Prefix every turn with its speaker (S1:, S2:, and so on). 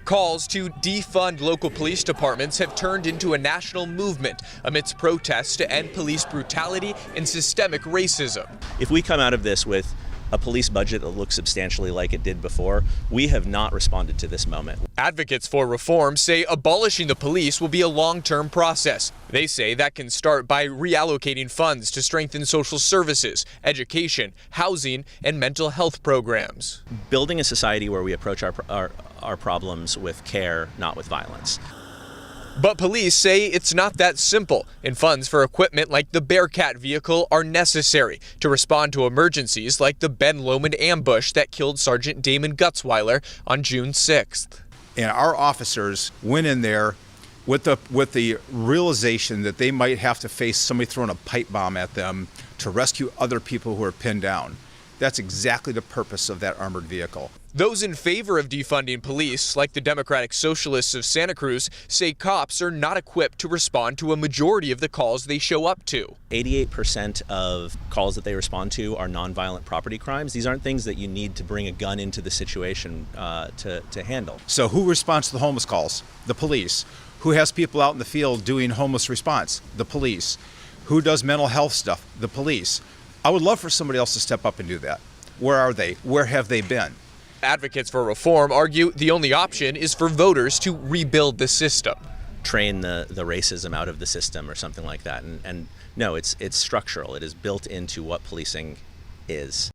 S1: Calls to defund local police departments have turned into a national movement amidst protests to end police brutality and systemic racism.
S2: If we come out of this with a police budget that looks substantially like it did before, we have not responded to this moment.
S1: Advocates for reform say abolishing the police will be a long-term process. They say that can start by reallocating funds to strengthen social services, education, housing, and mental health programs.
S2: Building a society where we approach our problems with care, not with violence.
S1: But police say it's not that simple, and funds for equipment like the Bearcat vehicle are necessary to respond to emergencies like the Ben Lomond ambush that killed Sergeant Damon Gutzweiler on June 6th.
S3: And our officers went in there with the realization that they might have to face somebody throwing a pipe bomb at them to rescue other people who are pinned down. That's exactly the purpose of that armored vehicle.
S1: Those in favor of defunding police, like the Democratic Socialists of Santa Cruz, say cops are not equipped to respond to a majority of the calls they show up to.
S2: 88% of calls that they respond to are nonviolent property crimes. These aren't things that you need to bring a gun into the situation to handle.
S3: So who responds to the homeless calls? The police. Who has people out in the field doing homeless response? The police. Who does mental health stuff? The police. I would love for somebody else to step up and do that. Where are they? Where have they been?
S1: Advocates for reform argue the only option is for voters to rebuild the system.
S2: Train the racism out of the system or something like that. And no, it's structural. It is built into what policing is.